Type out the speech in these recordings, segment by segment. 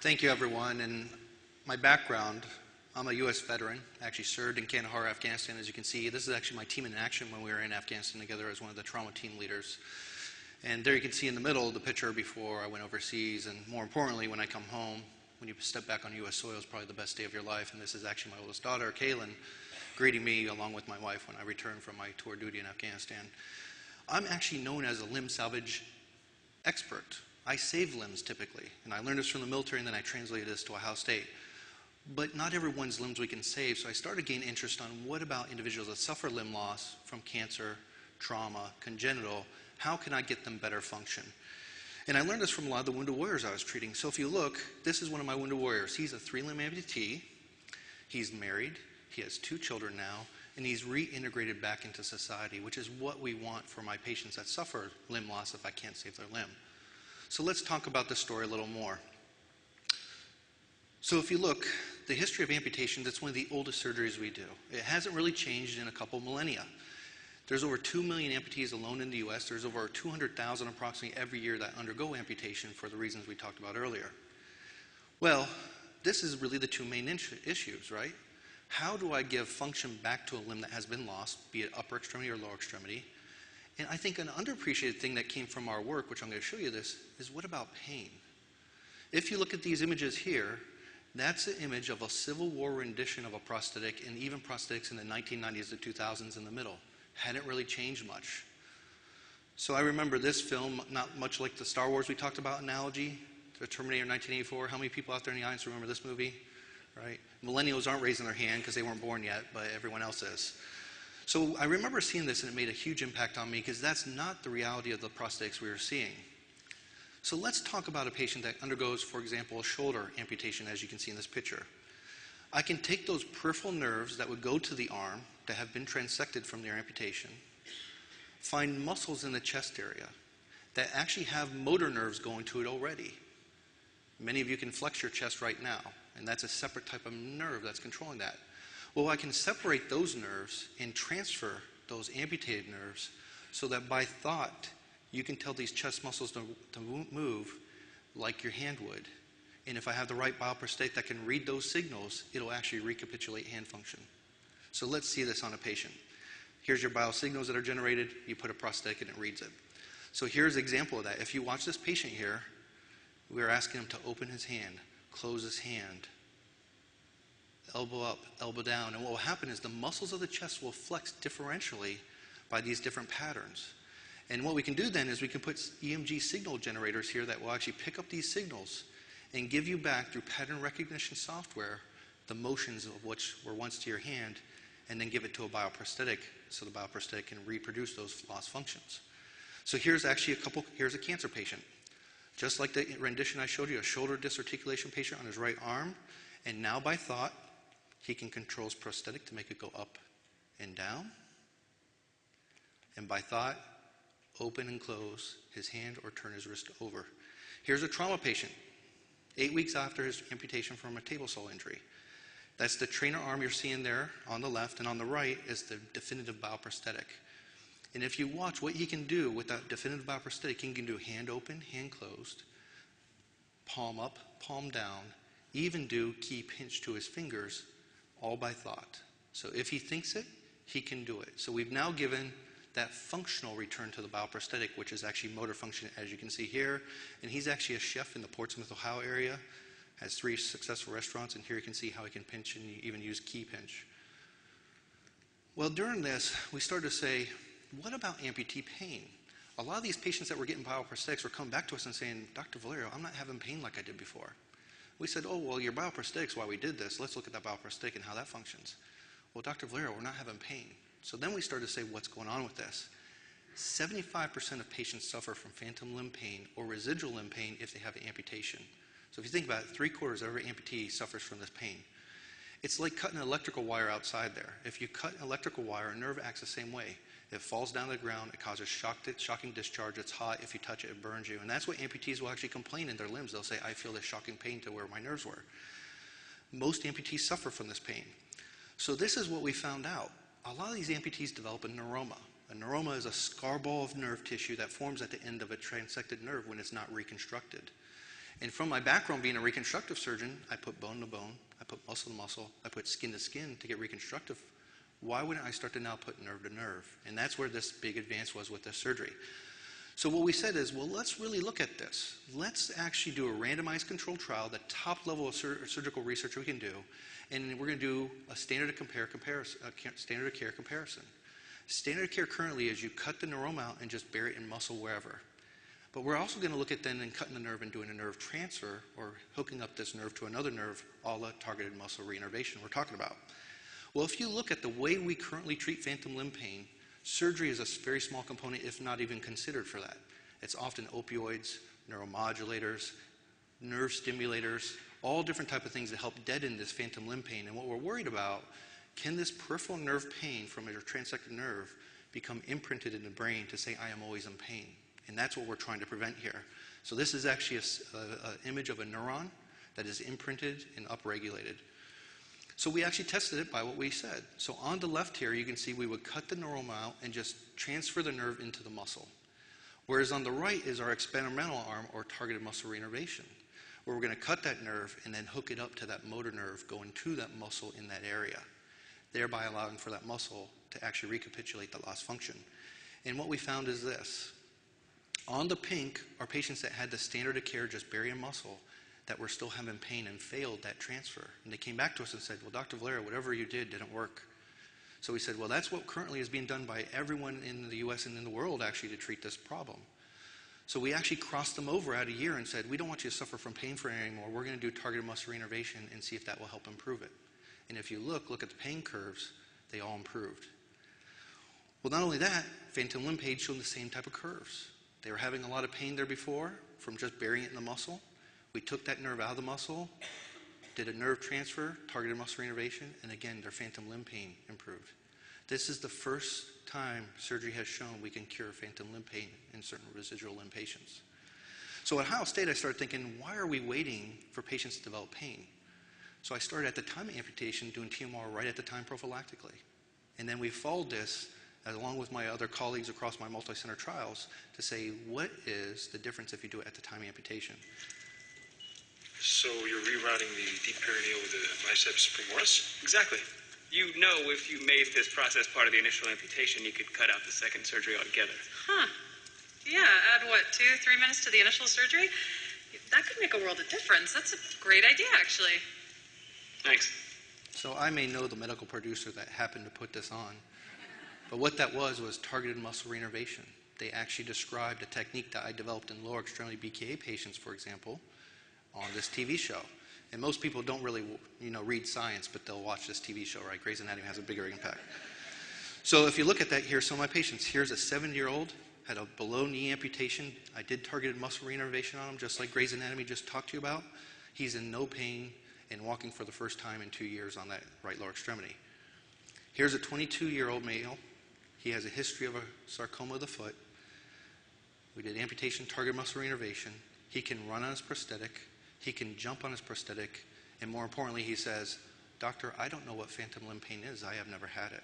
Thank you, everyone. And my background, I'm a U.S. veteran. I actually served in Kandahar, Afghanistan. As you can see, this is actually my team in action when we were in Afghanistan together as one of the trauma team leaders. And there you can see in the middle the picture before I went overseas, and more importantly, when I come home, when you step back on U.S. soil, is probably the best day of your life. And this is actually my oldest daughter, Kaylin, greeting me along with my wife when I returned from my tour duty in Afghanistan. I'm actually known as a limb salvage expert. I save limbs typically, and I learned this from the military, and then I translated this to Ohio State. But not everyone's limbs we can save, so I started to gain interest on what about individuals that suffer limb loss from cancer, trauma, congenital. How can I get them better function? And I learned this from a lot of the wounded warriors I was treating. So if you look, this is one of my wounded warriors. He's a 3-limb amputee. He's married. He has 2 children now, and he's reintegrated back into society, which is what we want for my patients that suffer limb loss if I can't save their limb. So let's talk about this story a little more. So if you look, the history of amputations, it's one of the oldest surgeries we do. It hasn't really changed in a couple millennia. There's over 2 million amputees alone in the U.S. There's over 200,000 approximately every year that undergo amputation for the reasons we talked about earlier. Well, this is really the 2 main issues, right? How do I give function back to a limb that has been lost, be it upper extremity or lower extremity? And I think an underappreciated thing that came from our work, which I'm going to show you this, is what about pain? If you look at these images here, that's an image of a Civil War rendition of a prosthetic, and even prosthetics in the 1990s to 2000s in the middle. Hadn't really changed much. So I remember this film, not much like the Star Wars we talked about analogy, the Terminator 1984. How many people out there in the audience remember this movie? Right? Millennials aren't raising their hand because they weren't born yet, but everyone else is. So I remember seeing this, and it made a huge impact on me because that's not the reality of the prosthetics we were seeing. So let's talk about a patient that undergoes, for example, a shoulder amputation, as you can see in this picture. I can take those peripheral nerves that would go to the arm that have been transected from their amputation, find muscles in the chest area that actually have motor nerves going to it already. Many of you can flex your chest right now, and that's a separate type of nerve that's controlling that. Well, I can separate those nerves and transfer those amputated nerves so that by thought, you can tell these chest muscles to move like your hand would. And if I have the right bioprosthetic that can read those signals, it'll actually recapitulate hand function. So let's see this on a patient. Here's your biosignals that are generated. You put a prosthetic and it reads it. So here's an example of that. If you watch this patient here, we're asking him to open his hand, close his hand, elbow up, elbow down. And what will happen is the muscles of the chest will flex differentially by these different patterns. And what we can do then is we can put EMG signal generators here that will actually pick up these signals and give you back through pattern recognition software the motions of which were once to your hand, and then give it to a bioprosthetic so the bioprosthetic can reproduce those lost functions. So here's actually here's a cancer patient. Just like the rendition I showed you, a shoulder disarticulation patient on his right arm, and now by thought, he can control his prosthetic to make it go up and down. And by thought, open and close his hand or turn his wrist over. Here's a trauma patient, 8 weeks after his amputation from a table saw injury. That's the trainer arm you're seeing there on the left, and on the right is the definitive bioprosthetic. And if you watch what he can do with that definitive bioprosthetic, he can do hand open, hand closed, palm up, palm down, even do key pinch to his fingers, all by thought. So if he thinks it, he can do it. So we've now given that functional return to the bioprosthetic, which is actually motor function, as you can see here. And he's actually a chef in the Portsmouth, Ohio area, has 3 successful restaurants, and here you can see how he can pinch and even use key pinch. Well, during this, we started to say, what about amputee pain? A lot of these patients that were getting bioprosthetics were coming back to us and saying, Dr. Valerio, I'm not having pain like I did before. We said, oh, well, your bioprosthetics, while we did this, let's look at that bioprosthetic and how that functions. Well, Dr. Valerio, we're not having pain. So then we started to say, what's going on with this? 75% of patients suffer from phantom limb pain or residual limb pain if they have an amputation. So if you think about it, 3/4 of every amputee suffers from this pain. It's like cutting an electrical wire outside there. If you cut an electrical wire, a nerve acts the same way. It falls down to the ground, it causes shocking discharge, it's hot, if you touch it, it burns you. And that's what amputees will actually complain in their limbs. They'll say, I feel this shocking pain to where my nerves were. Most amputees suffer from this pain. So this is what we found out. A lot of these amputees develop a neuroma. A neuroma is a scar ball of nerve tissue that forms at the end of a transected nerve when it's not reconstructed. And from my background being a reconstructive surgeon, I put bone to bone, I put muscle to muscle, I put skin to skin to get reconstructive. Why wouldn't I start to now put nerve to nerve? And that's where this big advance was with this surgery. So what we said is, well, let's really look at this. Let's actually do a randomized controlled trial, the top level of surgical research we can do, and we're going to do a standard of care comparison. Standard of care currently is you cut the neuroma out and just bury it in muscle wherever. But we're also going to look at then cutting the nerve and doing a nerve transfer, or hooking up this nerve to another nerve, a la targeted muscle reinnervation we're talking about. Well, if you look at the way we currently treat phantom limb pain, surgery is a very small component, if not even considered for that. It's often opioids, neuromodulators, nerve stimulators, all different type of things that help deaden this phantom limb pain. And what we're worried about, can this peripheral nerve pain from a transected nerve become imprinted in the brain to say, I am always in pain? And that's what we're trying to prevent here. So this is actually an image of a neuron that is imprinted and upregulated. So we actually tested it by what we said. So on the left here, you can see we would cut the neuroma out and just transfer the nerve into the muscle. Whereas on the right is our experimental arm, or targeted muscle reinnervation, where we're going to cut that nerve and then hook it up to that motor nerve going to that muscle in that area, thereby allowing for that muscle to actually recapitulate the lost function. And what we found is this. On the pink are patients that had the standard of care, just bury a muscle, that were still having pain and failed that transfer. And they came back to us and said, well, Dr. Valerio, whatever you did didn't work. So we said, well, that's what currently is being done by everyone in the US and in the world actually to treat this problem. So we actually crossed them over at a year and said, we don't want you to suffer from pain for it anymore. We're going to do targeted muscle reinnervation and see if that will help improve it. And if you look at the pain curves, they all improved. Well, not only that, phantom limb pain showed the same type of curves. They were having a lot of pain there before from just burying it in the muscle. We took that nerve out of the muscle, did a nerve transfer, targeted muscle reinnervation, and again, their phantom limb pain improved. This is the first time surgery has shown we can cure phantom limb pain in certain residual limb patients. So at Ohio State, I started thinking, why are we waiting for patients to develop pain? So I started at the time of amputation doing TMR right at the time prophylactically. And then we followed this, along with my other colleagues across my multi-center trials, to say, what is the difference if you do it at the time of amputation? So you're rerouting the deep perineal with the biceps femoris? Exactly. You know, if you made this process part of the initial amputation, you could cut out the second surgery altogether. Huh. Yeah, add what, 2-3 minutes to the initial surgery? That could make a world of difference. That's a great idea, actually. Thanks. So I may know the medical producer that happened to put this on, but what that was targeted muscle reinnervation. They actually described a technique that I developed in lower extremity BKA patients, for example, on this TV show. And most people don't really, read science, but they'll watch this TV show, right? Grey's Anatomy has a bigger impact. So if you look at that here, some of my patients, here's a 7-year-old, had a below-knee amputation. I did targeted muscle reinnervation on him, just like Grey's Anatomy just talked to you about. He's in no pain and walking for the first time in 2 years on that right lower extremity. Here's a 22-year-old male. He has a history of a sarcoma of the foot. We did amputation, targeted muscle reinnervation. He can run on his prosthetic. He can jump on his prosthetic, and more importantly, he says, Doctor, I don't know what phantom limb pain is. I have never had it.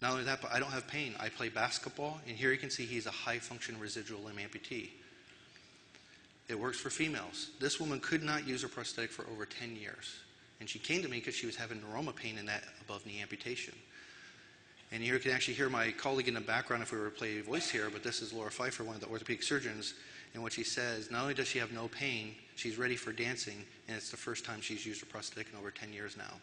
Not only that, but I don't have pain. I play basketball, and here you can see he's a high-function residual limb amputee. It works for females. This woman could not use her prosthetic for over 10 years, and she came to me because she was having neuroma pain in that above-knee amputation. And here you can actually hear my colleague in the background if we were to play a voice here, but this is Laura Pfeiffer, one of the orthopedic surgeons, and what she says, not only does she have no pain, she's ready for dancing, and it's the first time she's used a prosthetic in over 10 years now.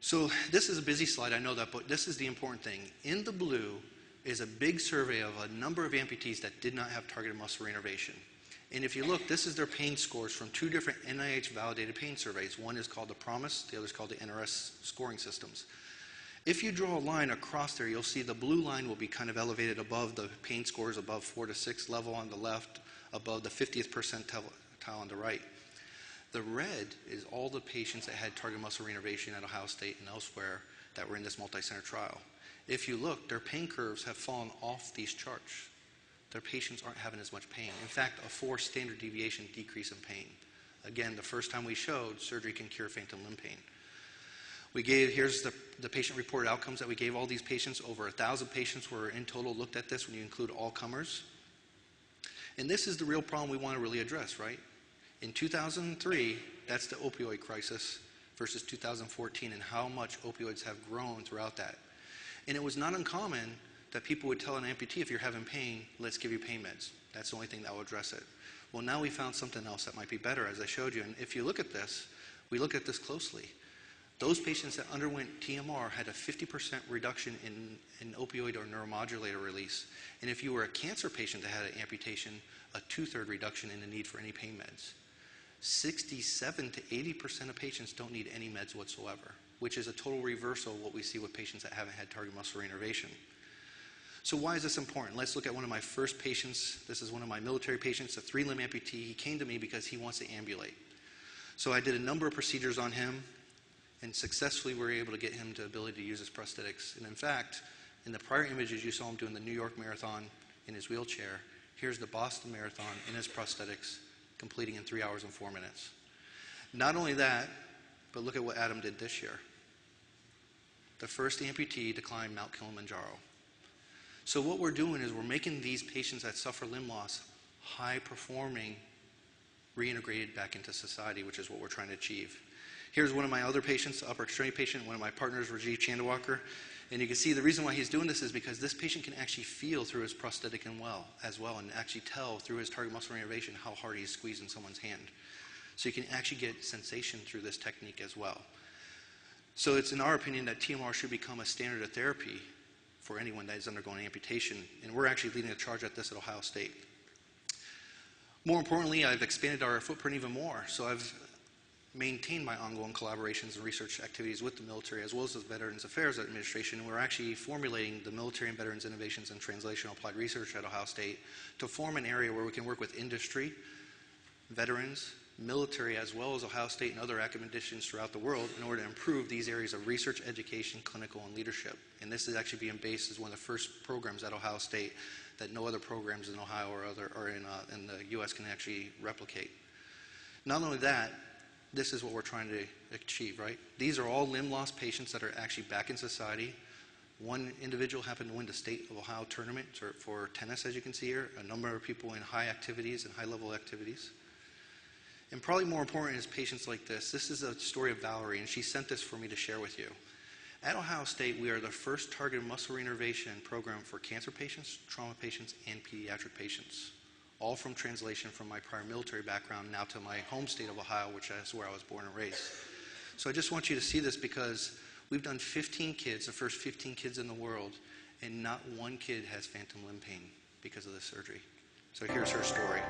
So this is a busy slide, I know that, but this is the important thing. In the blue is a big survey of a number of amputees that did not have targeted muscle reinnervation. And if you look, this is their pain scores from 2 different NIH-validated pain surveys. One is called the PROMIS, the other is called the NRS scoring systems. If you draw a line across there, you'll see the blue line will be kind of elevated above the pain scores, above 4 to 6 level on the left, above the 50th percentile on the right. The red is all the patients that had targeted muscle reinnervation at Ohio State and elsewhere that were in this multi-center trial. If you look, their pain curves have fallen off these charts. Their patients aren't having as much pain. In fact, a 4 standard deviation decrease in pain. Again, the first time we showed surgery can cure phantom limb pain. Here's the patient-reported outcomes that we gave all these patients. Over 1,000 patients were in total looked at this when you include all comers. And this is the real problem we want to really address, right? In 2003, that's the opioid crisis versus 2014 and how much opioids have grown throughout that. And it was not uncommon that people would tell an amputee, if you're having pain, let's give you pain meds. That's the only thing that will address it. Well, now we found something else that might be better, as I showed you. And if you look at this, we look at this closely. Those patients that underwent TMR had a 50% reduction in opioid or neuromodulator release. And if you were a cancer patient that had an amputation, a 2/3 reduction in the need for any pain meds. 67 to 80% of patients don't need any meds whatsoever, which is a total reversal of what we see with patients that haven't had target muscle reinnervation. So why is this important? Let's look at one of my first patients. This is one of my military patients, a 3-limb amputee. He came to me because he wants to ambulate. So I did a number of procedures on him, and successfully we were able to get him the ability to use his prosthetics. And in fact, in the prior images you saw him doing the New York Marathon in his wheelchair. Here's the Boston Marathon in his prosthetics, completing in 3 hours and 4 minutes. Not only that, but look at what Adam did this year. The first amputee to climb Mount Kilimanjaro. So what we're doing is we're making these patients that suffer limb loss high-performing, reintegrated back into society, which is what we're trying to achieve. Here's one of my other patients, the upper extremity patient, one of my partners, Rajiv Chandawalkar. And you can see the reason why he's doing this is because this patient can actually feel through his prosthetic as well and actually tell through his target muscle reinnervation how hard he's squeezing someone's hand. So you can actually get sensation through this technique as well. So it's in our opinion that TMR should become a standard of therapy for anyone that is undergoing amputation. And we're actually leading a charge at this at Ohio State. More importantly, I've expanded our footprint even more. So I've maintained my ongoing collaborations and research activities with the military as well as the Veterans Affairs Administration. And we're actually formulating the Military and Veterans Innovations and Translational Applied Research at Ohio State to form an area where we can work with industry, veterans, military, as well as Ohio State and other academicians throughout the world in order to improve these areas of research, education, clinical, and leadership. And this is actually being based as one of the first programs at Ohio State that no other programs in Ohio or in the U.S. can actually replicate. Not only that, this is what we're trying to achieve, right? These are all limb loss patients that are actually back in society. One individual happened to win the State of Ohio tournament for tennis, as you can see here. A number of people in high activities and high-level activities. And probably more important is patients like this. This is a story of Valerie, and she sent this for me to share with you. At Ohio State, we are the first targeted muscle reinnervation program for cancer patients, trauma patients, and pediatric patients. All from translation from my prior military background now to my home state of Ohio, which is where I was born and raised. So I just want you to see this because we've done 15 kids, the first 15 kids in the world, and not one kid has phantom limb pain because of this surgery. So here's her story.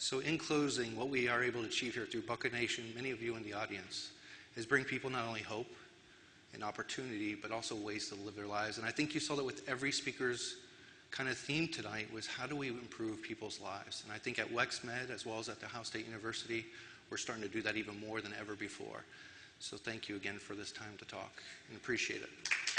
So in closing, what we are able to achieve here through Bucket Nation, many of you in the audience, is bring people not only hope and opportunity, but also ways to live their lives. And I think you saw that with every speaker's kind of theme tonight was how do we improve people's lives? And I think at WexMed, as well as at the Ohio State University, we're starting to do that even more than ever before. So thank you again for this time to talk, and appreciate it.